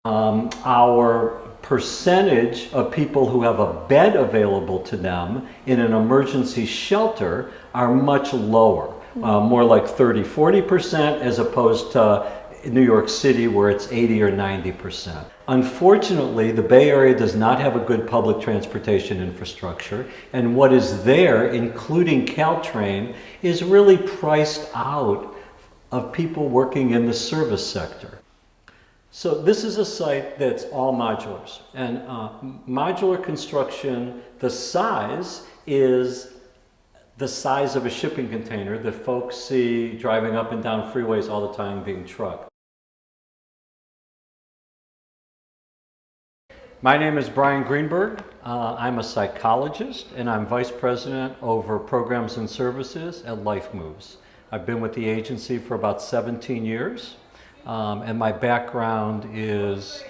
Our percentage of people who have a bed available to them in an emergency shelter are much lower, more like 30–40% as opposed to New York City where it's 80 or 90%. Unfortunately, the Bay Area does not have a good public transportation infrastructure, and what is there, including Caltrain, is really priced out of people working in the service sector. So this is a site that's all modulars, and modular construction, the size is the size of a shipping container that folks see driving up and down freeways all the time being trucked. My name is Brian Greenberg. I'm a psychologist and I'm Vice President over Programs and Services at Life Moves. I've been with the agency for about 17 years and my background is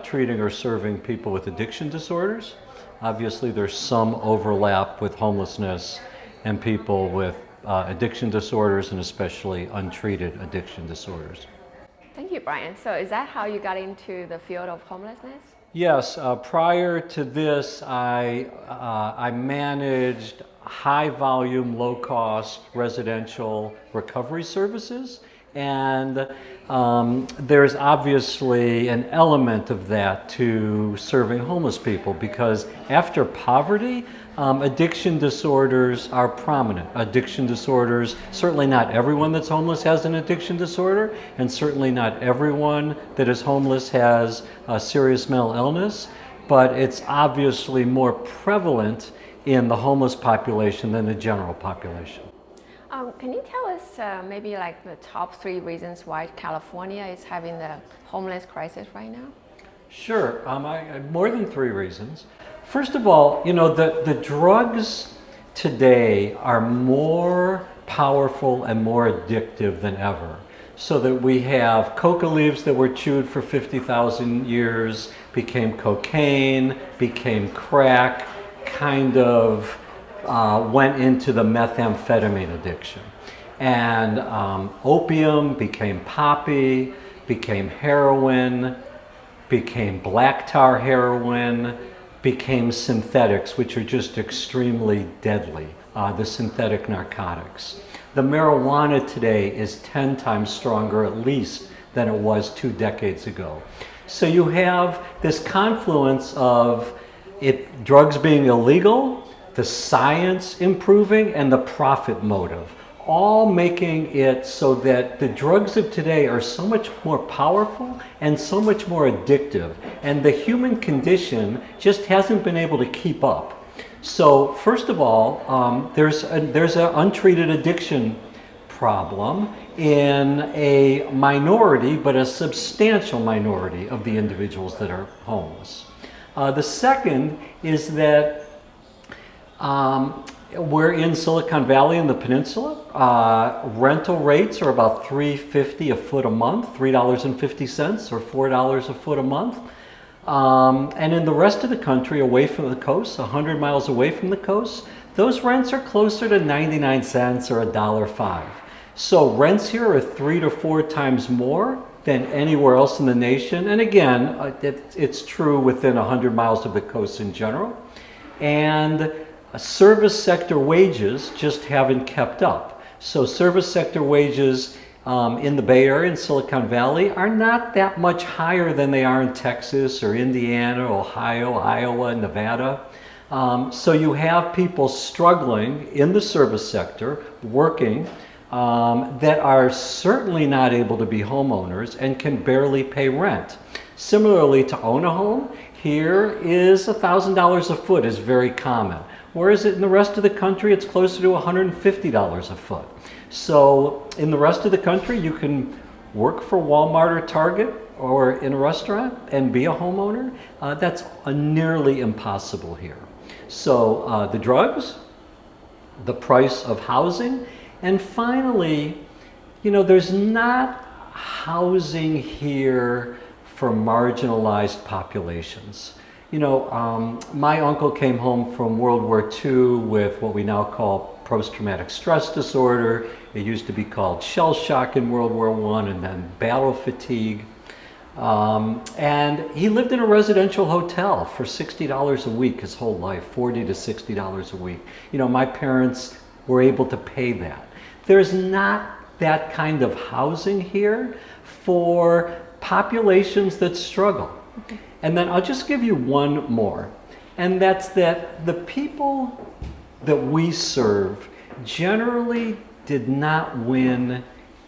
treating or serving people with addiction disorders. Obviously there's some overlap with homelessness and people with addiction disorders and especially untreated addiction disorders. Thank you, Brian. So is that how you got into the field of homelessness? Yes, prior to this, I managed high volume, low cost residential recovery services. And there's obviously an element of that to serving homeless people because after poverty, addiction disorders are prominent. Addiction disorders, certainly not everyone that's homeless has an addiction disorder, and certainly not everyone that is homeless has a serious mental illness, but it's obviously more prevalent in the homeless population than the general population. Can you tell us maybe like the top 3 reasons why California is having the homeless crisis right now? Sure, more than 3 reasons. First of all, you know, the drugs today are more powerful and more addictive than ever. So that we have coca leaves that were chewed for 50,000 years, became cocaine, became crack, kind of went into the methamphetamine addiction. And opium became poppy, became heroin, became black tar heroin, became synthetics, which are just extremely deadly, the synthetic narcotics. The marijuana today is 10 times stronger at least than it was 2 decades ago. So you have this confluence of drugs being illegal, the science improving, and the profit motive, all making it so that the drugs of today are so much more powerful and so much more addictive, and the human condition just hasn't been able to keep up. So first of all, there's an untreated addiction problem in a minority, but a substantial minority of the individuals that are homeless. The second is that we're in Silicon Valley in the peninsula. Rental rates are about $3.50 a foot a month, $3.50 or $4 a foot a month. And in the rest of the country, away from the coast, 100 miles away from the coast, those rents are closer to 99 cents or $1.05. So rents here are 3 to 4 times more than anywhere else in the nation. And again, it's true within 100 miles of the coast in general. And service sector wages just haven't kept up. So service sector wages in the Bay Area and Silicon Valley are not that much higher than they are in Texas or Indiana, Ohio, Iowa, Nevada. So you have people struggling in the service sector, working, that are certainly not able to be homeowners and can barely pay rent. Similarly, to own a home, here is $1,000 a foot is very common. Whereas in the rest of the country, it's closer to $150 a foot. So in the rest of the country, you can work for Walmart or Target or in a restaurant and be a homeowner. That's nearly impossible here. So the drugs, the price of housing, and finally, you know, there's not housing here for marginalized populations. You know, my uncle came home from World War II with what we now call post-traumatic stress disorder. It used to be called shell shock in World War I, and then battle fatigue. And he lived in a residential hotel for $60 a week his whole life, $40 to $60 a week. You know, my parents were able to pay that. There's not that kind of housing here for populations that struggle. And then I'll just give you one more, and that's that the people that we serve generally did not win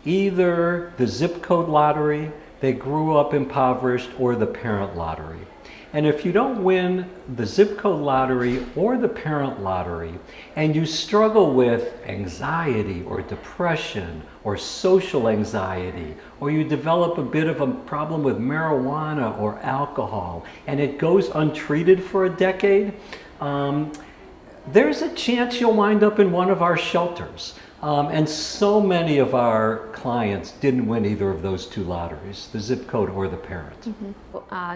either the zip code lottery, they grew up impoverished, or the parent lottery. And if you don't win the zip code lottery or the parent lottery, and you struggle with anxiety or depression or social anxiety, or you develop a bit of a problem with marijuana or alcohol, and it goes untreated for a decade, there's a chance you'll wind up in one of our shelters. And so many of our clients didn't win either of those two lotteries, the zip code or the parent.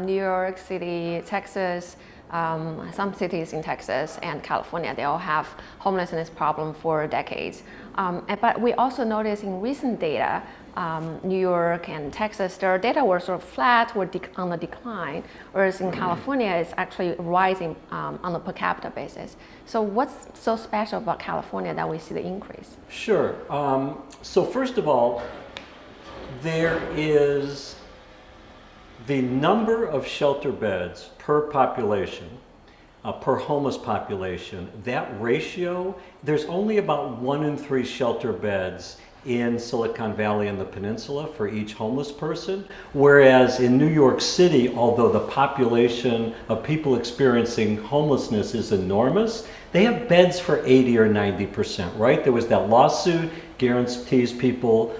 New York City, Texas, some cities in Texas and California, they all have homelessness problem for decades. But we also noticed in recent data, New York and Texas, their data were sort of flat or on the decline, whereas in California, it's actually rising on a per capita basis. So what's so special about California that we see the increase? Sure. So first of all, there is the number of shelter beds per population, per homeless population. That ratio, there's only about 1 in 3 shelter beds in Silicon Valley and the peninsula for each homeless person, whereas in New York City, although the population of people experiencing homelessness is enormous, they have beds for 80 or 90%, right? There was that lawsuit, guarantees people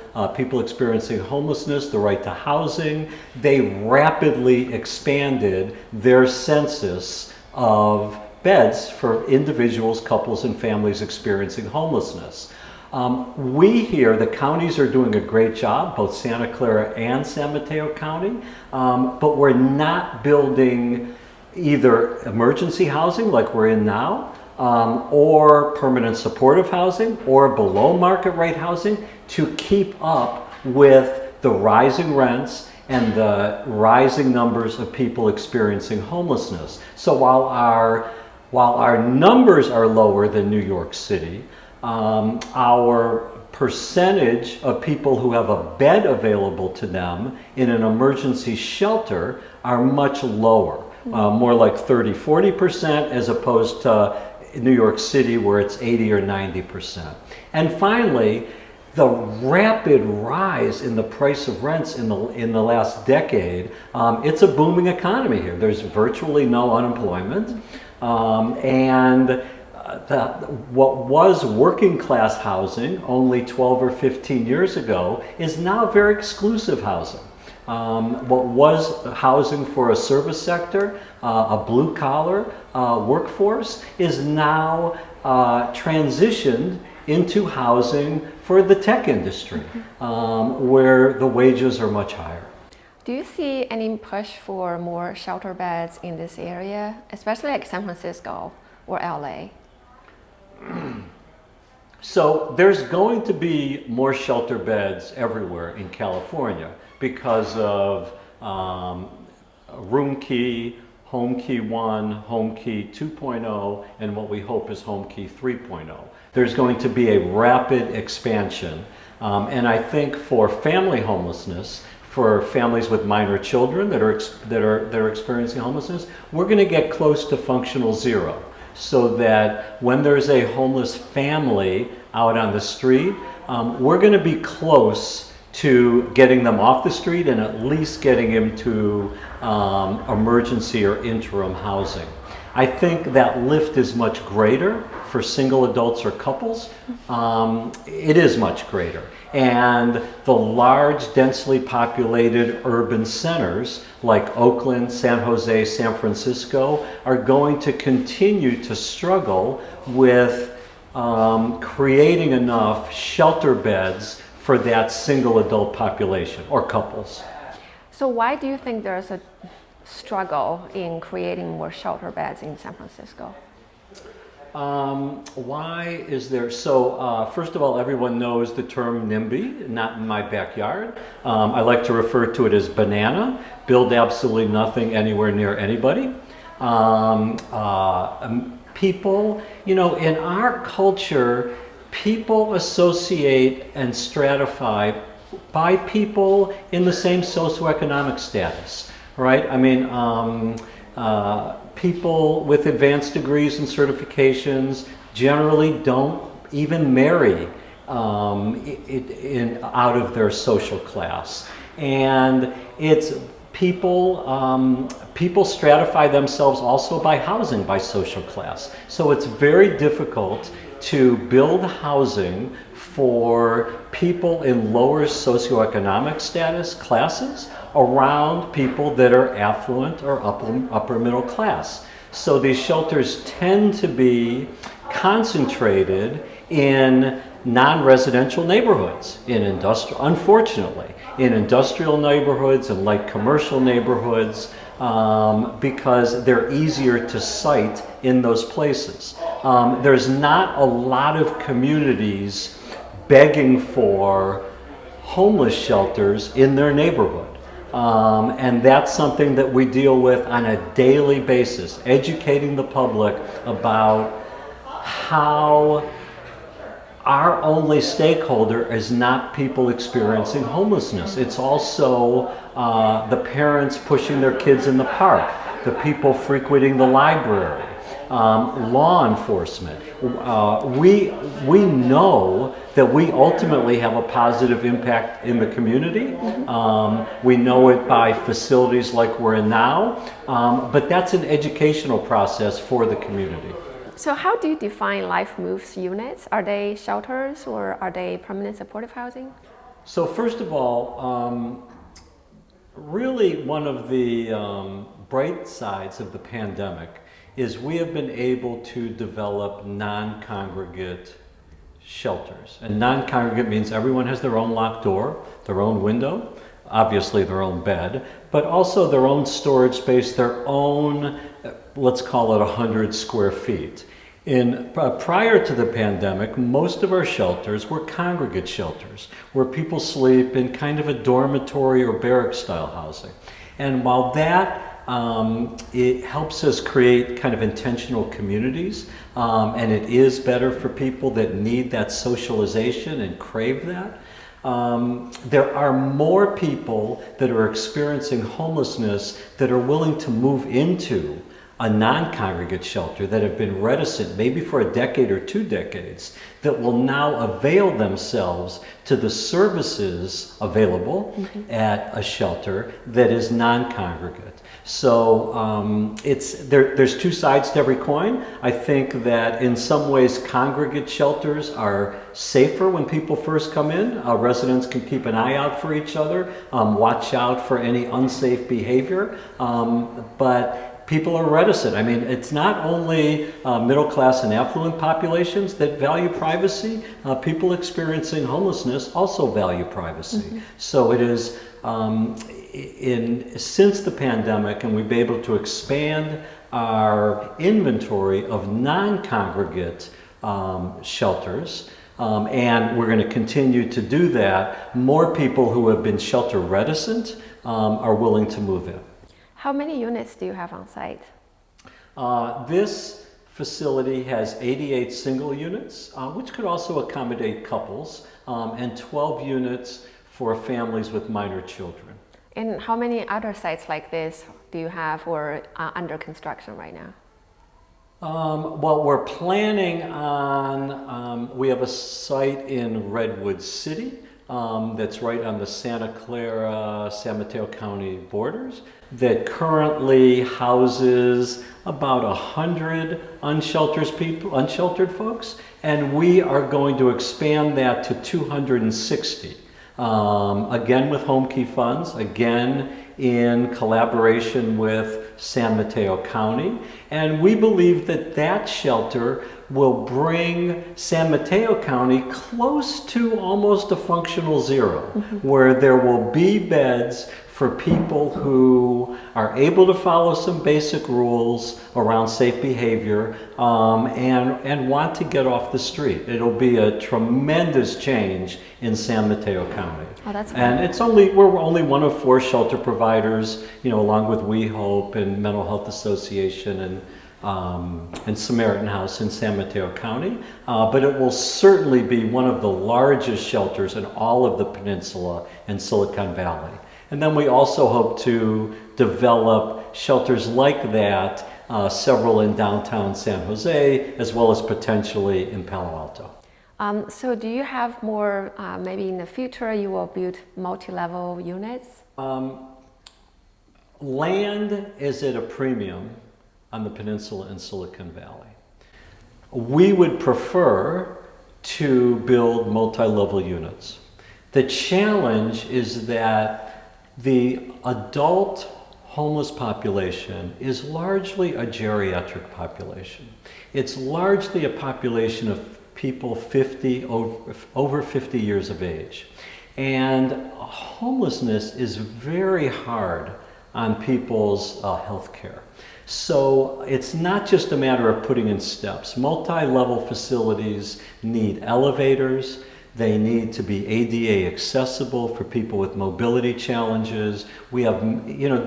experiencing homelessness the right to housing. They rapidly expanded their census of beds for individuals, couples, and families experiencing homelessness. We here, the counties are doing a great job, both Santa Clara and San Mateo County, but we're not building either emergency housing like we're in now, or permanent supportive housing, or below market rate housing to keep up with the rising rents and the rising numbers of people experiencing homelessness. So while our numbers are lower than New York City, our percentage of people who have a bed available to them in an emergency shelter are much lower, more like 30-40% as opposed to New York City where it's 80 or 90%. And finally, the rapid rise in the price of rents in the last decade, it's a booming economy here. There's virtually no unemployment, and what was working class housing only 12 or 15 years ago is now very exclusive housing. What was housing for a service sector, a blue collar workforce, is now transitioned into housing for the tech industry, where the wages are much higher. Do you see any push for more shelter beds in this area, especially like San Francisco or LA? So there's going to be more shelter beds everywhere in California because of Room Key, Home Key 1, Home Key 2.0, and what we hope is Home Key 3.0. There's going to be a rapid expansion, and I think for family homelessness, for families with minor children that are experiencing homelessness, we're going to get close to functional zero, so that when there's a homeless family out on the street, we're going to be close to getting them off the street and at least getting them to emergency or interim housing. I think that lift is much greater for single adults or couples. It is much greater. And the large, densely populated urban centers like Oakland, San Jose, San Francisco are going to continue to struggle with creating enough shelter beds for that single adult population or couples. So why do you think there's a struggle in creating more shelter beds in San Francisco? Why is there, so first of all, everyone knows the term NIMBY, not in my backyard. I like to refer to it as banana, build absolutely nothing anywhere near anybody. People, you know, in our culture, people associate and stratify by people in the same socioeconomic status, right? I mean, people with advanced degrees and certifications generally don't even marry out of their social class. And it's people, people stratify themselves also by housing, by social class. So it's very difficult to build housing for people in lower socioeconomic status classes around people that are affluent or upper middle class. So these shelters tend to be concentrated in non-residential neighborhoods, unfortunately, in industrial neighborhoods and light commercial neighborhoods, because they're easier to site in those places. There's not a lot of communities begging for homeless shelters in their neighborhood. And that's something that we deal with on a daily basis, educating the public about how our only stakeholder is not people experiencing homelessness. It's also the parents pushing their kids in the park, the people frequenting the library, law enforcement. We know that we ultimately have a positive impact in the community. We know it by facilities like we're in now, but that's an educational process for the community. So how do you define Life Moves units? Are they shelters or are they permanent supportive housing? So first of all, really one of the bright sides of the pandemic is we have been able to develop non-congregate shelters. And non-congregate means everyone has their own locked door, their own window, obviously their own bed, but also their own storage space, their own, let's call it 100 square feet. Prior to the pandemic, most of our shelters were congregate shelters, where people sleep in kind of a dormitory or barrack style housing. And while that it helps us create kind of intentional communities, and it is better for people that need that socialization and crave that. There are more people that are experiencing homelessness that are willing to move into a non-congregate shelter, that have been reticent maybe for a decade or 2 decades, that will now avail themselves to the services available at a shelter that is non-congregate. So there's 2 sides to every coin. I think that in some ways congregate shelters are safer when people first come in. Residents can keep an eye out for each other, watch out for any unsafe behavior, but people are reticent. I mean, it's not only middle class and affluent populations that value privacy. People experiencing homelessness also value privacy. So it is, since the pandemic, and we've been able to expand our inventory of non-congregate shelters, and we're going to continue to do that, more people who have been shelter reticent are willing to move in. How many units do you have on site? This facility has 88 single units, which could also accommodate couples, and 12 units for families with minor children. And how many other sites like this do you have or under construction right now? Well, we're planning on, we have a site in Redwood City that's right on the Santa Clara, San Mateo County borders, that currently houses about 100 unsheltered folks, and we are going to expand that to 260. Again with home key funds, again in collaboration with San Mateo County, and we believe that that shelter will bring San Mateo County close to almost a functional zero, where there will be beds for people who are able to follow some basic rules around safe behavior and want to get off the street. It'll be a tremendous change in San Mateo County. Oh, that's and we're only one of 4 shelter providers, along with We Hope and Mental Health Association and Samaritan House in San Mateo County, but it will certainly be one of the largest shelters in all of the peninsula and Silicon Valley. And then we also hope to develop shelters like that, several in downtown San Jose, as well as potentially in Palo Alto. So do you have more, maybe in the future you will build multi-level units? Land is at a premium on the peninsula in Silicon Valley. We would prefer to build multi-level units. The challenge is that the adult homeless population is largely a geriatric population. It's largely a population of people over 50 years of age. And homelessness is very hard on people's health care. So it's not just a matter of putting in steps. Multi-level facilities need elevators. They need to be ADA accessible for people with mobility challenges. We have,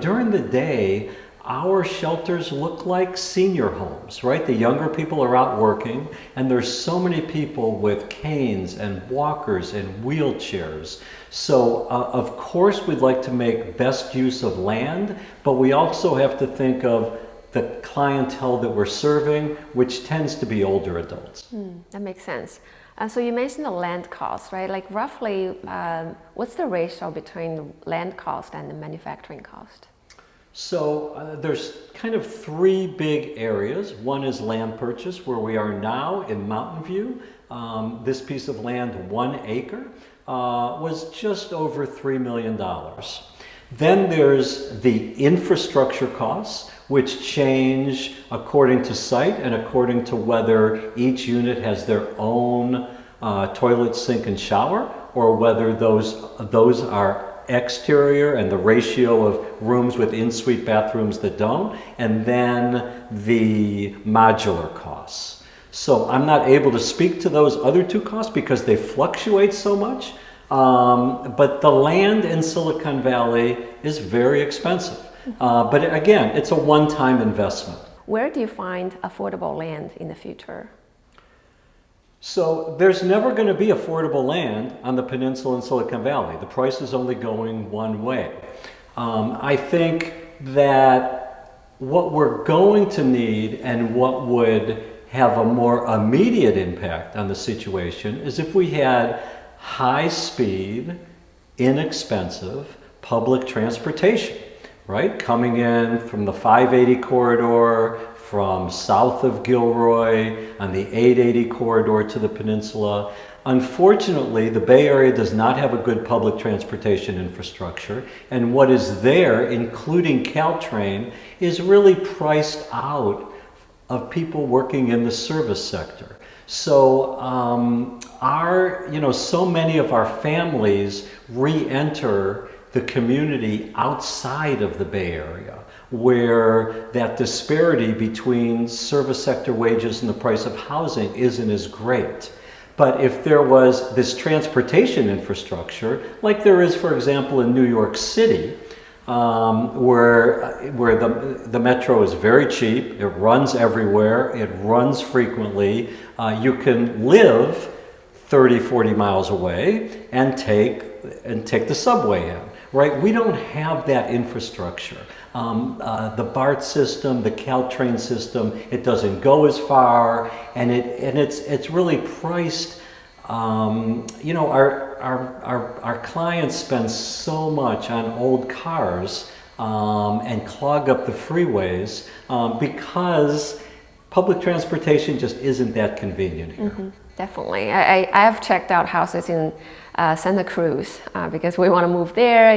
during the day, our shelters look like senior homes, right? The younger people are out working, and there's so many people with canes and walkers and wheelchairs. So, of course, we'd like to make best use of land, but we also have to think of the clientele that we're serving, which tends to be older adults. That makes sense. So you mentioned the land cost, right? Like roughly, what's the ratio between land cost and the manufacturing cost? So there's kind of 3 big areas. One is land purchase, where we are now in Mountain View. This piece of land, 1 acre, was just over $3 million. Then there's the infrastructure costs, which change according to site and according to whether each unit has their own toilet, sink, and shower, or whether those are exterior and the ratio of rooms with in-suite bathrooms that don't, and then the modular costs. So I'm not able to speak to those other 2 costs because they fluctuate so much, but the land in Silicon Valley is very expensive. But again, it's a one-time investment. Where do you find affordable land in the future? So there's never going to be affordable land on the peninsula in Silicon Valley. The price is only going one way. I think that what we're going to need and what would have a more immediate impact on the situation is if we had high-speed, inexpensive public transportation, right? Coming in from the 580 corridor, from south of Gilroy, on the 880 corridor to the peninsula. Unfortunately, the Bay Area does not have a good public transportation infrastructure, and what is there, including Caltrain, is really priced out of people working in the service sector. So so many of our families re-enter the community outside of the Bay Area, where that disparity between service sector wages and the price of housing isn't as great. But if there was this transportation infrastructure, like there is, for example, in New York City, where the metro is very cheap, it runs everywhere, it runs frequently, you can live 30, 40 miles away and take the subway in, right? We don't have that infrastructure. The BART system, the Caltrain system, it doesn't go as far, and it's really priced. Our clients spend so much on old cars and clog up the freeways because public transportation just isn't that convenient here. Definitely. I have checked out houses in Santa Cruz because we want to move there,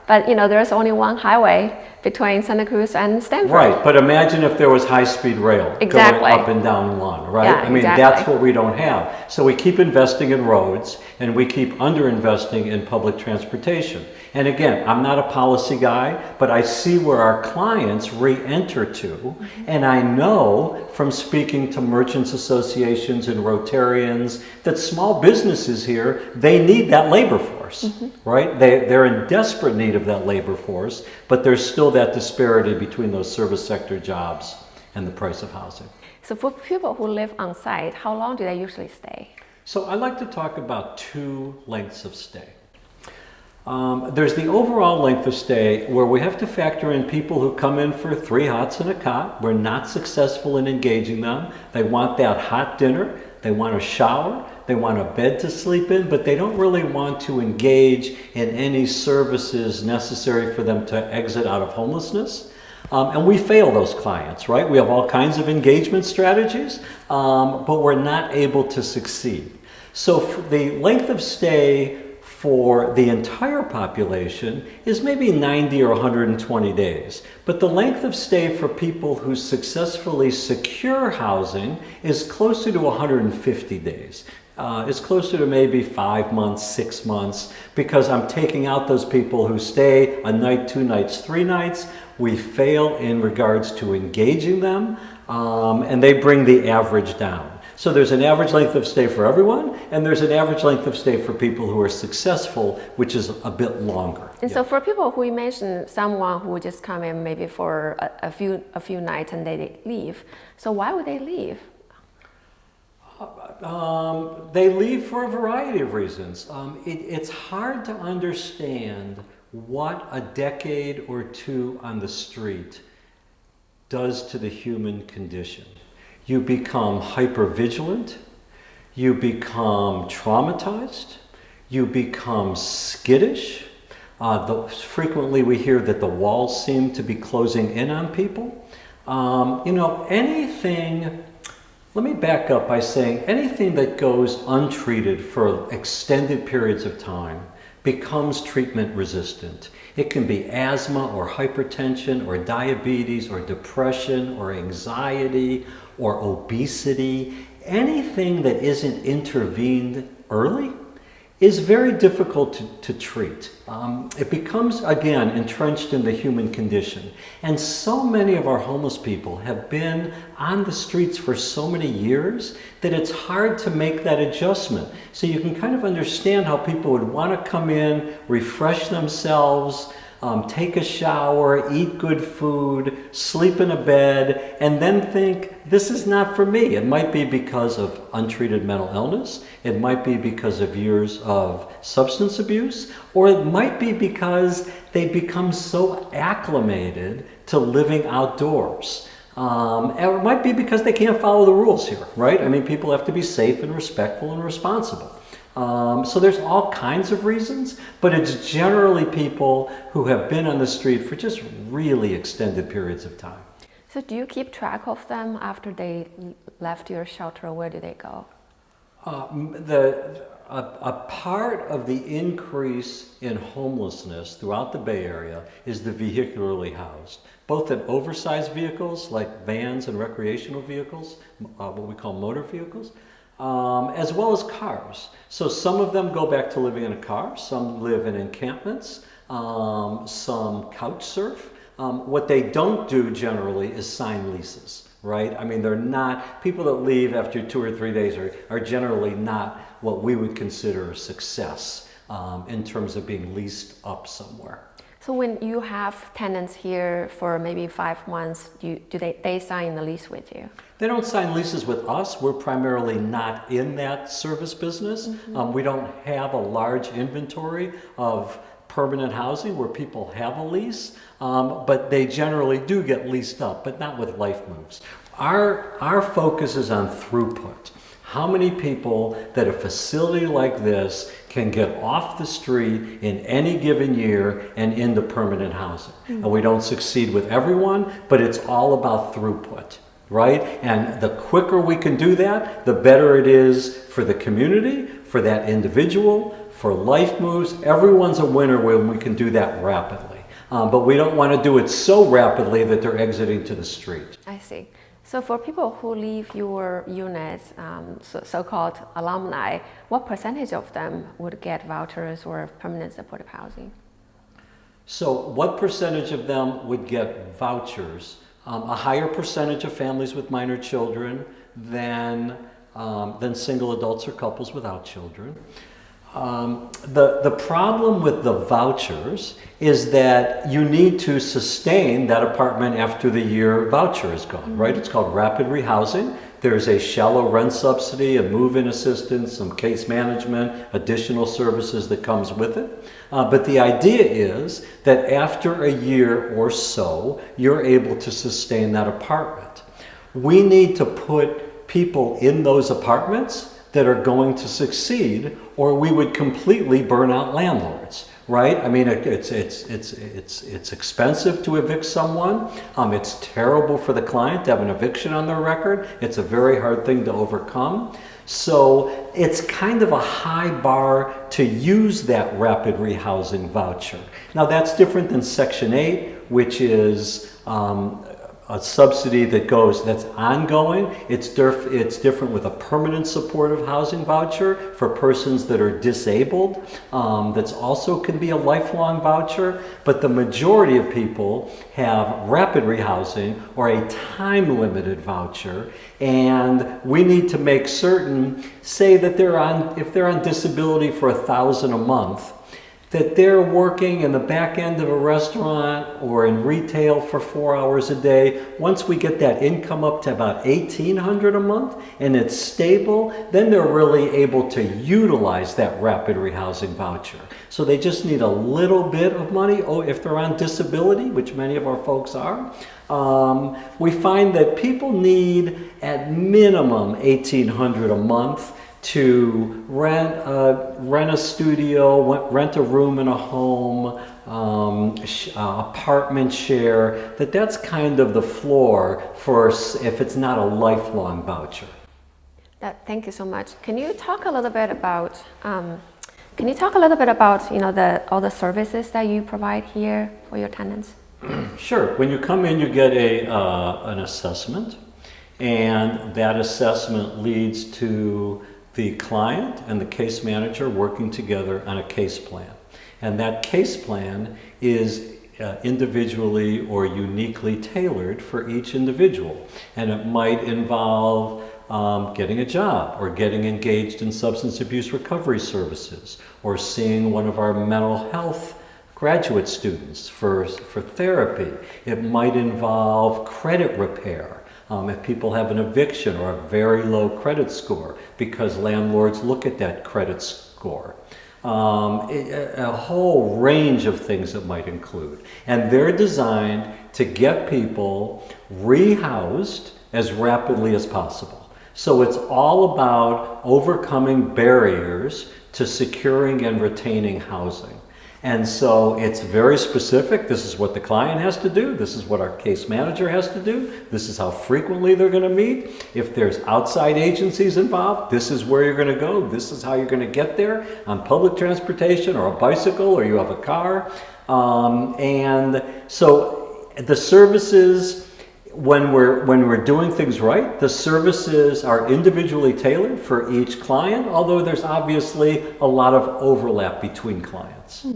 But there's only one highway between Santa Cruz and Stanford. Right, but imagine if there was high-speed rail Exactly. going up and down one, right? Yeah, I mean, exactly. that's what we don't have. So we keep investing in roads, and we keep underinvesting in public transportation. And again, I'm not a policy guy, but I see where our clients re-enter to, and I know from speaking to merchants associations and Rotarians that small businesses here, they need that labor force, right? They're in desperate need of that labor force, but there's still that disparity between those service sector jobs and the price of housing. So for people who live on site, how long do they usually stay? So I like to talk about two lengths of stay. There's the overall length of stay where we have to factor in people who come in for 3 hots and a cot. We're not successful in engaging them. They want that hot dinner, they want a shower, they want a bed to sleep in, but they don't really want to engage in any services necessary for them to exit out of homelessness. And we fail those clients, right? We have all kinds of engagement strategies, but we're not able to succeed. So for the length of stay for the entire population is maybe 90 or 120 days. But the length of stay for people who successfully secure housing is closer to 150 days. It's closer to maybe 5 months, 6 months, because I'm taking out those people who stay a night, 2 nights, 3 nights. We fail in regards to engaging them, and they bring the average down. So there's an average length of stay for everyone, and there's an average length of stay for people who are successful, which is a bit longer. And so for people who you mentioned, someone who just come in maybe for a few nights and they leave. So why would they leave? They leave for a variety of reasons. It's hard to understand what a decade or two on the street does to the human condition. You become hypervigilant, you become traumatized, you become skittish. Frequently we hear that the walls seem to be closing in on people. Anything, let me back up by saying anything that goes untreated for extended periods of time becomes treatment resistant. It can be asthma or hypertension or diabetes or depression or anxiety or obesity. Anything that isn't intervened early is very difficult to treat. It becomes, again, entrenched in the human condition. And so many of our homeless people have been on the streets for so many years that it's hard to make that adjustment. So you can kind of understand how people would want to come in, refresh themselves, take a shower, eat good food, sleep in a bed, and then think, this is not for me. It might be because of untreated mental illness, it might be because of years of substance abuse, or it might be because they become so acclimated to living outdoors. And it might be because they can't follow the rules here, right? I mean, people have to be safe and respectful and responsible. So there's all kinds of reasons, but it's generally people who have been on the street for just really extended periods of time. So do you keep track of them after they left your shelter? Where do they go? A part of the increase in homelessness throughout the Bay Area is the vehicularly housed, both in oversized vehicles like vans and recreational vehicles, what we call motor vehicles, as well as cars. So some of them go back to living in a car, some live in encampments, some couch surf. What they don't do generally is sign leases, right? I mean, they're not, people that leave after 2 or 3 days are generally not what we would consider a success in terms of being leased up somewhere. So when you have tenants here for maybe 5 months, do they sign the lease with you? They don't sign leases with us. We're primarily not in that service business. We don't have a large inventory of permanent housing where people have a lease, but they generally do get leased up, but not with life moves. Our focus is on throughput. How many people that a facility like this can get off the street in any given year and into permanent housing. And we don't succeed with everyone, but it's all about throughput. right? And the quicker we can do that, the better it is for the community, for that individual, for life moves. Everyone's a winner when we can do that rapidly. But we don't want to do it so rapidly that they're exiting to the street. I see. So for people who leave your units, so-called alumni, what percentage of them would get vouchers or permanent supportive housing? So what percentage of them would get vouchers? A higher percentage of families with minor children than single adults or couples without children. The problem with the vouchers is that you need to sustain that apartment after the year voucher is gone, right? It's called rapid rehousing. There's a shallow rent subsidy, a move-in assistance, some case management, additional services that comes with it. But the idea is that after a year or so, you're able to sustain that apartment. We need to put people in those apartments that are going to succeed, or we would completely burn out landlords, right? I mean, it's expensive to evict someone. It's terrible for the client to have an eviction on their record. It's a very hard thing to overcome. So it's kind of a high bar to use that rapid rehousing voucher. Now that's different than Section 8, which is a subsidy that's ongoing. It's different with a permanent supportive housing voucher for persons that are disabled. That's also can be a lifelong voucher, but the majority of people have rapid rehousing or a time-limited voucher, and we need to make certain, say that if they're on disability for $1,000 a month, that they're working in the back end of a restaurant or in retail for 4 hours a day. Once we get that income up to about $1,800 a month and it's stable, then they're really able to utilize that rapid rehousing voucher. So they just need a little bit of money. Oh, if they're on disability, which many of our folks are, we find that people need at minimum $1,800 a month to rent a studio, rent a room in a home, apartment share. That's kind of the floor for if it's not a lifelong voucher. Thank you so much. Can you talk a little bit about all the services that you provide here for your tenants? Sure. When you come in, you get an assessment, and that assessment leads to the client and the case manager working together on a case plan. And that case plan is individually or uniquely tailored for each individual. And it might involve getting a job, or getting engaged in substance abuse recovery services, or seeing one of our mental health graduate students for therapy. It might involve credit repair. If people have an eviction or a very low credit score, because landlords look at that credit score. A whole range of things that might include. And they're designed to get people rehoused as rapidly as possible. So it's all about overcoming barriers to securing and retaining housing. And so it's very specific. This is what the client has to do. This is what our case manager has to do. This is how frequently they're going to meet. If there's outside agencies involved, this is where you're going to go. This is how you're going to get there on public transportation or a bicycle, or you have a car. And so the services, when we're doing things right, the services are individually tailored for each client, although there's obviously a lot of overlap between clients.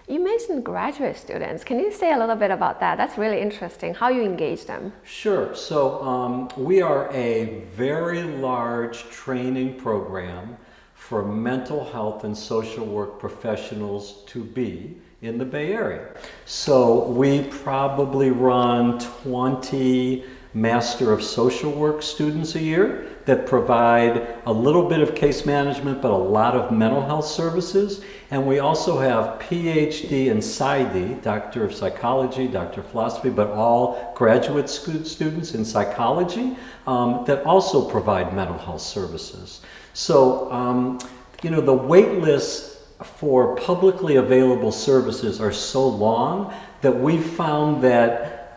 You mentioned graduate students. Can you say a little bit about that? That's really interesting, how you engage them. Sure. So we are a very large training program for mental health and social work professionals to be in the Bay Area. So we probably run 20 Master of Social Work students a year that provide a little bit of case management, but a lot of mental health services. And we also have PhD and PsyD, Doctor of Psychology, Doctor of Philosophy, but all graduate students in psychology that also provide mental health services. So, the wait lists for publicly available services are so long that we've found that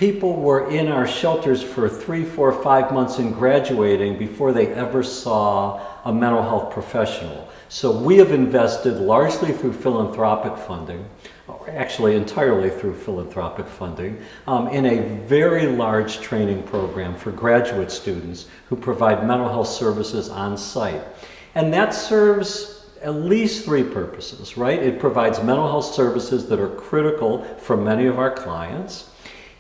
people were in our shelters for 3, 4, 5 months and graduating before they ever saw a mental health professional. So we have invested largely through philanthropic funding, or actually entirely through philanthropic funding, in a very large training program for graduate students who provide mental health services on site. And that serves at least 3 purposes, right? It provides mental health services that are critical for many of our clients.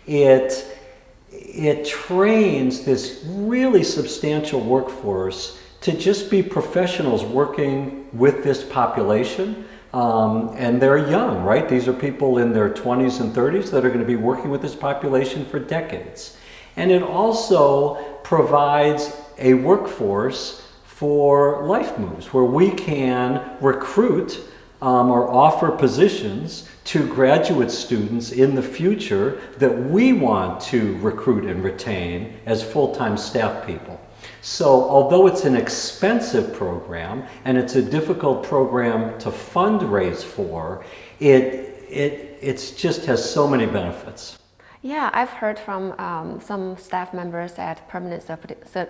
It trains this really substantial workforce to just be professionals working with this population. And they're young, right? These are people in their 20s and 30s that are going to be working with this population for decades. And it also provides a workforce for life moves where we can recruit or offer positions to graduate students in the future that we want to recruit and retain as full-time staff people. So although it's an expensive program and it's a difficult program to fundraise for, it just has so many benefits. Yeah, I've heard from some staff members at permanent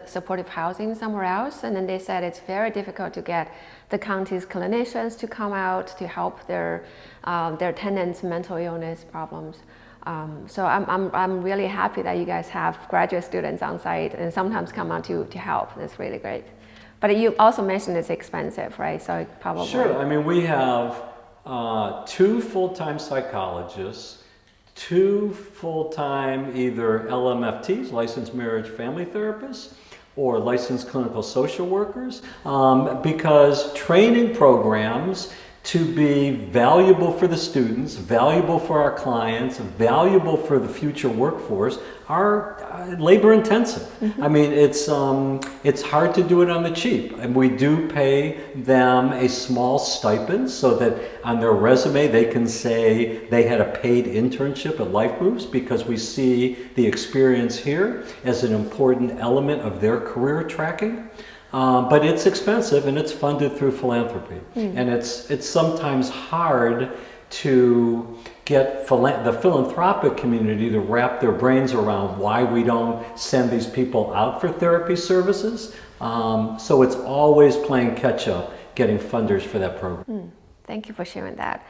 supportive housing somewhere else, and then they said it's very difficult to get the county's clinicians to come out to help their tenants' mental illness problems. So I'm really happy that you guys have graduate students on site and sometimes come out to help. That's really great. But you also mentioned it's expensive, right? So probably. Sure. I mean, we have 2 full-time psychologists, 2 full-time either LMFTs, licensed marriage family therapists, or licensed clinical social workers, because training programs to be valuable for the students, valuable for our clients, valuable for the future workforce are labor intensive. I mean, it's hard to do it on the cheap, and we do pay them a small stipend so that on their resume they can say they had a paid internship at Life Moves, because we see the experience here as an important element of their career tracking. But it's expensive and it's funded through philanthropy. And it's sometimes hard to get the philanthropic community to wrap their brains around why we don't send these people out for therapy services. So it's always playing catch up, getting funders for that program. Thank you for sharing that.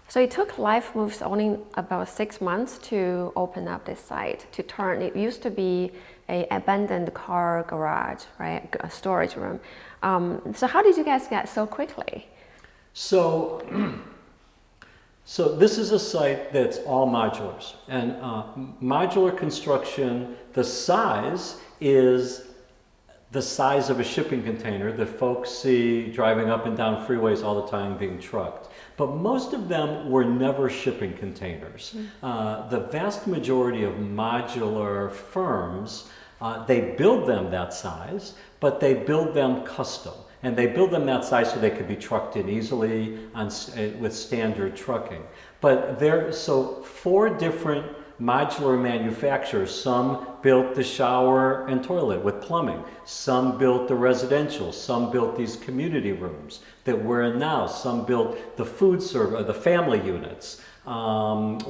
So it took Life Moves only about 6 months to open up this site, to turn, it used to be an abandoned car garage, right, a storage room. So how did you guys get so quickly? So this is a site that's all modulars, and modular construction, the size is the size of a shipping container that folks see driving up and down freeways all the time being trucked. But most of them were never shipping containers. The vast majority of modular firms, they build them that size, but they build them custom. And they build them that size so they could be trucked in easily with standard trucking. But so 4 different modular manufacturers. Some built the shower and toilet with plumbing. Some built the residential. Some built these community rooms that we're in now. Some built the food service, the family units,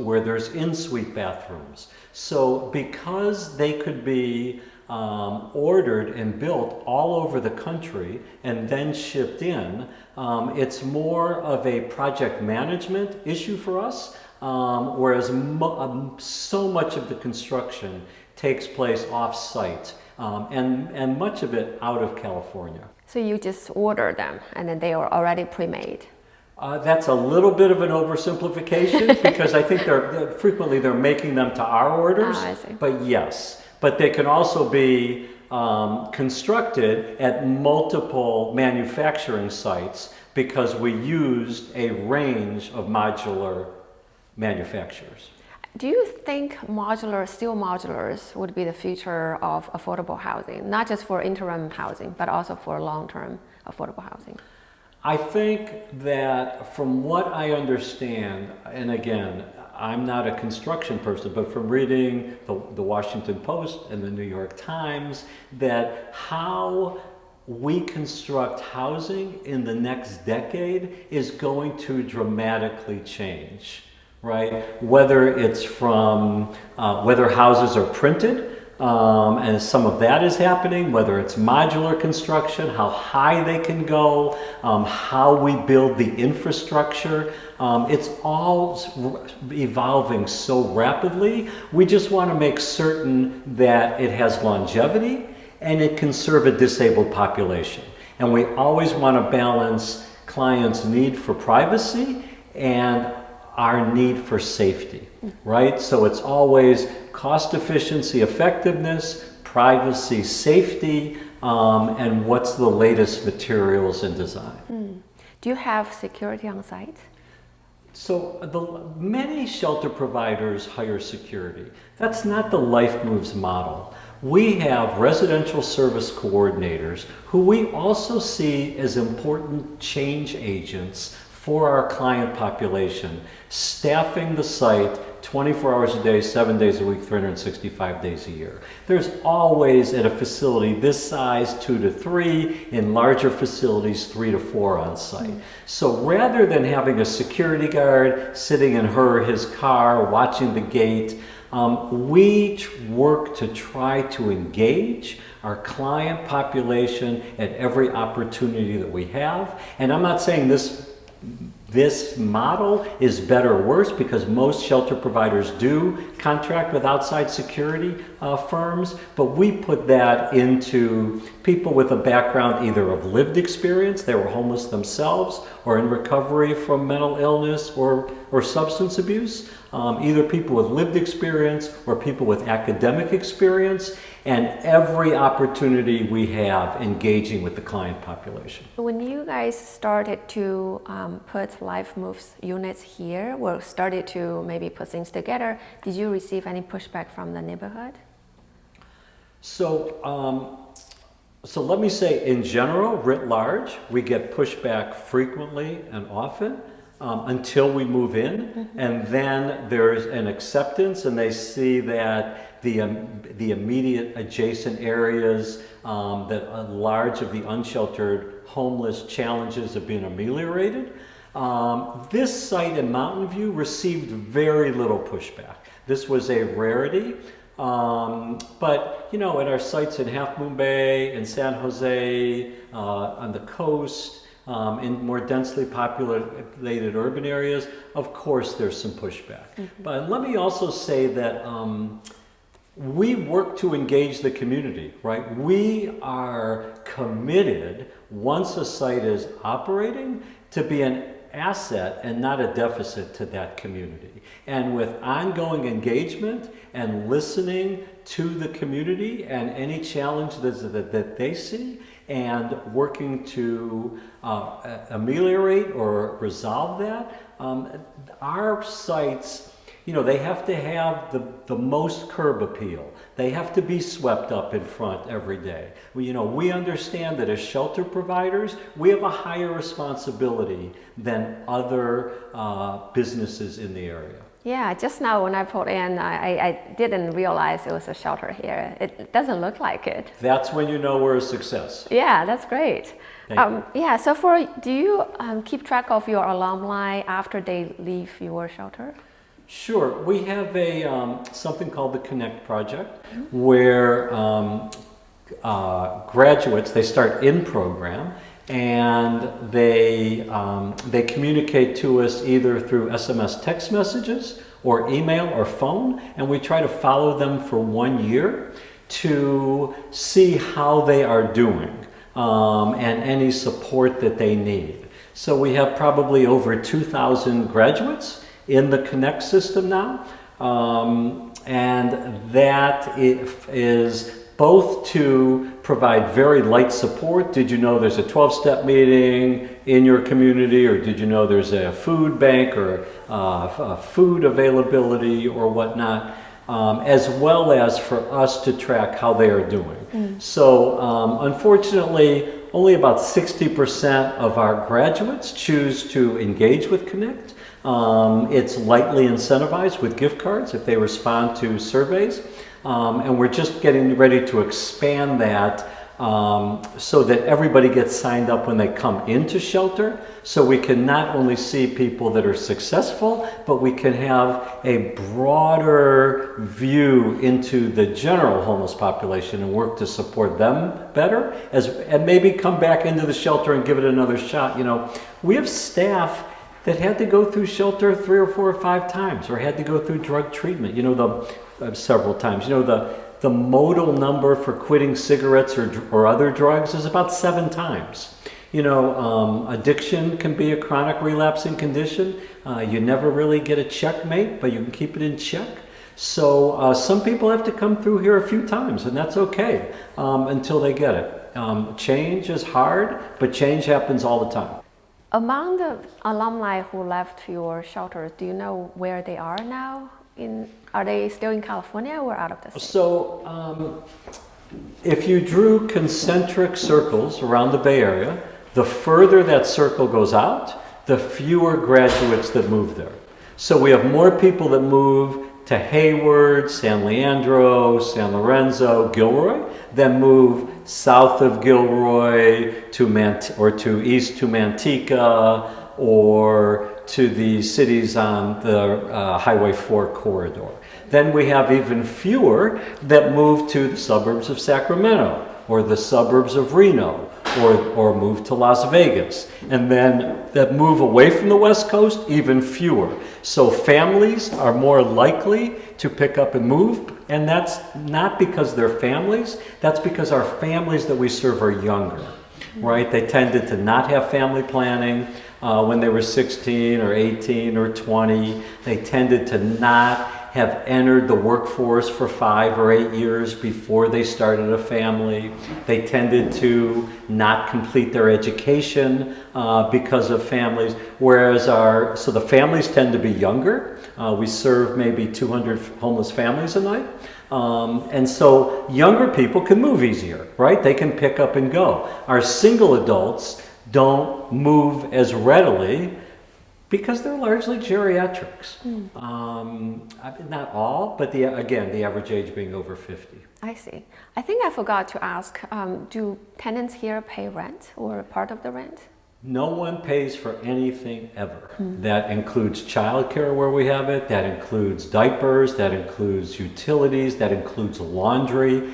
where there's in-suite bathrooms. So because they could be ordered and built all over the country and then shipped in, it's more of a project management issue for us. Whereas so much of the construction takes place off-site, and much of it out of California. So you just order them, and then they are already pre-made? That's a little bit of an oversimplification, because I think frequently they're making them to our orders. I see. But yes, but they can also be constructed at multiple manufacturing sites, because we used a range of modular manufacturers. Do you think steel modulars would be the future of affordable housing, not just for interim housing, but also for long-term affordable housing? I think that from what I understand, and again, I'm not a construction person, but from reading the Washington Post and the New York Times, that how we construct housing in the next decade is going to dramatically change right? Whether it's from whether houses are printed, and some of that is happening, whether it's modular construction, how high they can go, how we build the infrastructure. It's all evolving so rapidly. We just want to make certain that it has longevity and it can serve a disabled population. And we always want to balance clients' need for privacy and our need for safety, right? So it's always cost efficiency, effectiveness, privacy, safety, and what's the latest materials and design. Do you have security on site? So many shelter providers hire security. That's not the Life Moves model. We have residential service coordinators who we also see as important change agents for our client population, staffing the site 24 hours a day, 7 days a week, 365 days a year. There's always at a facility this size 2 to 3, in larger facilities 3 to 4 on site. So rather than having a security guard sitting in her or his car watching the gate, we work to try to engage our client population at every opportunity that we have. And I'm not saying this model is better or worse, because most shelter providers do contract with outside security firms, but we put that into people with a background either of lived experience, they were homeless themselves, or in recovery from mental illness or substance abuse, either people with lived experience or people with academic experience, and every opportunity we have engaging with the client population. When you guys started to put Life Moves units here, or started to maybe put things together, did you receive any pushback from the neighborhood? So let me say, in general, writ large, we get pushback frequently and often until we move in, and then there's an acceptance, and they see that the immediate adjacent areas, that a large of the unsheltered homeless challenges have been ameliorated. This site in Mountain View received very little pushback. This was a rarity. But you know, at our sites in Half Moon Bay, in San Jose, on the coast, in more densely populated urban areas, of course there's some pushback. But let me also say that we work to engage the community, right? We are committed, once a site is operating, to be an asset and not a deficit to that community. And with ongoing engagement and listening to the community and any challenge that they see, and working to ameliorate or resolve that, our sites, you know, they have to have the most curb appeal. They have to be swept up in front every day. We understand that as shelter providers, we have a higher responsibility than other businesses in the area. Yeah, just now when I put in, I didn't realize it was a shelter here. It doesn't look like it. That's when you know we're a success. Yeah, that's great. Thank you. Yeah, so do you keep track of your alumni after they leave your shelter? Sure. We have something called the Connect Project, where graduates, they start in program, and they communicate to us either through SMS text messages or email or phone, and we try to follow them for 1 year to see how they are doing and any support that they need. So we have probably over 2,000 graduates in the Connect system now, and that is both to provide very light support. Did you know there's a 12-step meeting in your community, or did you know there's a food bank or food availability or whatnot, as well as for us to track how they are doing. So unfortunately, only about 60% of our graduates choose to engage with Connect. It's lightly incentivized with gift cards if they respond to surveys. And we're just getting ready to expand that so that everybody gets signed up when they come into shelter, so we can not only see people that are successful, but we can have a broader view into the general homeless population and work to support them better, and maybe come back into the shelter and give it another shot. You know, we have staff that had to go through shelter 3 or 4 or 5 times, or had to go through drug treatment, you know, several times. You know, the modal number for quitting cigarettes or other drugs is about 7 times. You know, addiction can be a chronic relapsing condition. You never really get a checkmate, but you can keep it in check. So some people have to come through here a few times, and that's okay, until they get it. Change is hard, but change happens all the time. Among the alumni who left your shelter, do you know where they are now? Are they still in California or out of the state? So if you drew concentric circles around the Bay Area, the further that circle goes out, the fewer graduates that move there. So we have more people that move to Hayward, San Leandro, San Lorenzo, Gilroy, than move south of Gilroy to east to Manteca, or to the cities on the Highway 4 corridor. Then we have even fewer that move to the suburbs of Sacramento, or the suburbs of Reno, or move to Las Vegas. And then that move away from the West Coast, even fewer. So families are more likely to pick up and move, and that's not because they're families, that's because our families that we serve are younger, right? They tended to not have family planning when they were 16 or 18 or 20. They tended to not have entered the workforce for 5 or 8 years before they started a family. They tended to not complete their education because of families, whereas so the families tend to be younger. We serve maybe 200 homeless families a night. And so younger people can move easier, right? They can pick up and go. Our single adults don't move as readily because they're largely geriatrics. Not all, but again, the average age being over 50. I see. I think I forgot to ask, do tenants here pay rent or part of the rent? No one pays for anything ever. That includes childcare where we have it, that includes diapers, that includes utilities, that includes laundry.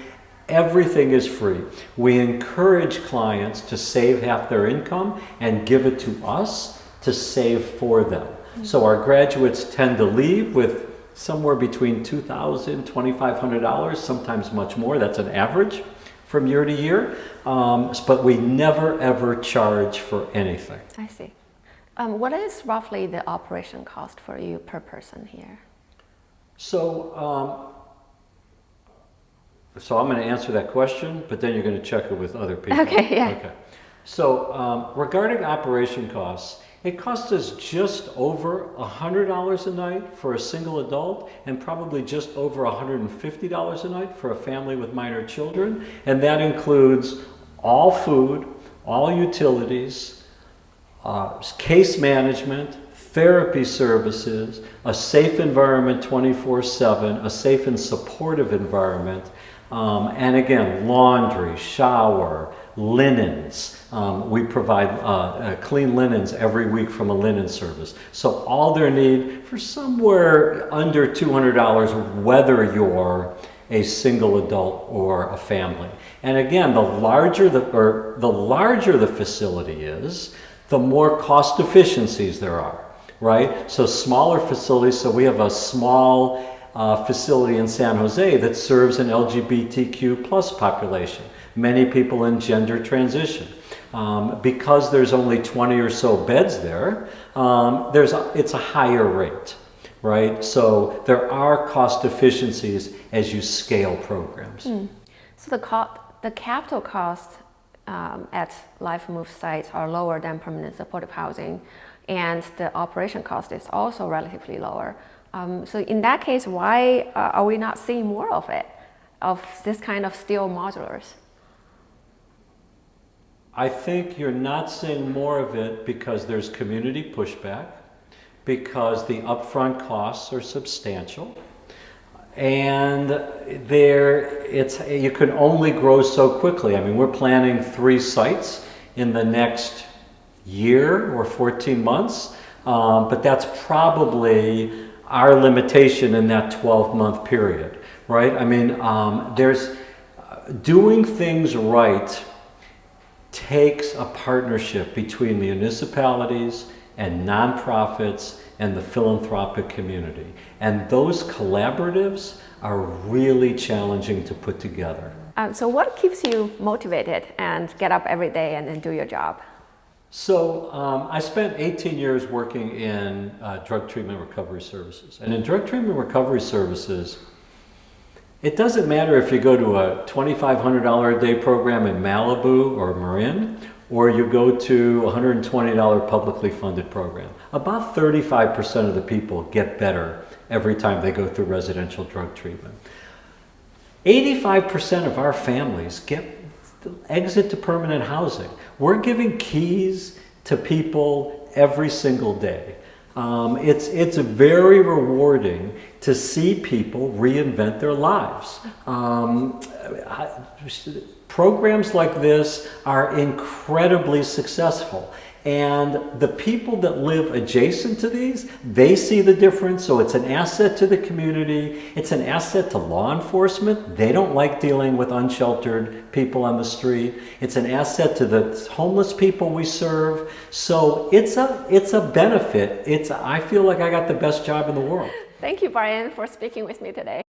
Everything is free. We encourage clients to save half their income and give it to us to save for them. So our graduates tend to leave with somewhere between $2,000, $2,500, sometimes much more. That's an average from year to year. But we never ever charge for anything. I see. What is roughly the operation cost for you per person here? So I'm going to answer that question, but then you're going to check it with other people. Okay, yeah. Okay. So regarding operation costs, it costs us just over $100 a night for a single adult, and probably just over $150 a night for a family with minor children. And that includes all food, all utilities, case management, therapy services, a safe environment 24/7, a safe and supportive environment, and again, laundry, shower, linens. We provide clean linens every week from a linen service. So all their need for somewhere under $200, whether you're a single adult or a family. And again, the larger the facility is, the more cost efficiencies there are, right? So smaller facilities. So we have a small facility in San Jose that serves an LGBTQ plus population. Many people in gender transition. Because there's only 20 or so beds there, it's a higher rate, right? So there are cost efficiencies as you scale programs. So the capital costs at Life Move sites are lower than permanent supportive housing, and the operation cost is also relatively lower. So in that case, why are we not seeing more of it, of this kind of steel modulars? I think you're not seeing more of it because there's community pushback, because the upfront costs are substantial, And you can only grow so quickly. I mean, we're planning 3 sites in the next year or 14 months, but that's probably our limitation in that 12-month period, right? I mean, doing things right takes a partnership between municipalities and nonprofits and the philanthropic community. And those collaboratives are really challenging to put together. So what keeps you motivated and get up every day and then do your job? So I spent 18 years working in drug treatment recovery services. And in drug treatment recovery services, it doesn't matter if you go to a $2,500 a day program in Malibu or Marin, or you go to a $120 publicly funded program. About 35% of the people get better every time they go through residential drug treatment. 85% of our families exit to permanent housing. We're giving keys to people every single day. It's very rewarding to see people reinvent their lives. Programs like this are incredibly successful. And the people that live adjacent to these, they see the difference, so it's an asset to the community, it's an asset to law enforcement. They don't like dealing with unsheltered people on the street. It's an asset to the homeless people we serve. So it's a benefit. I feel like I got the best job in the world. Thank you, Brian, for speaking with me today.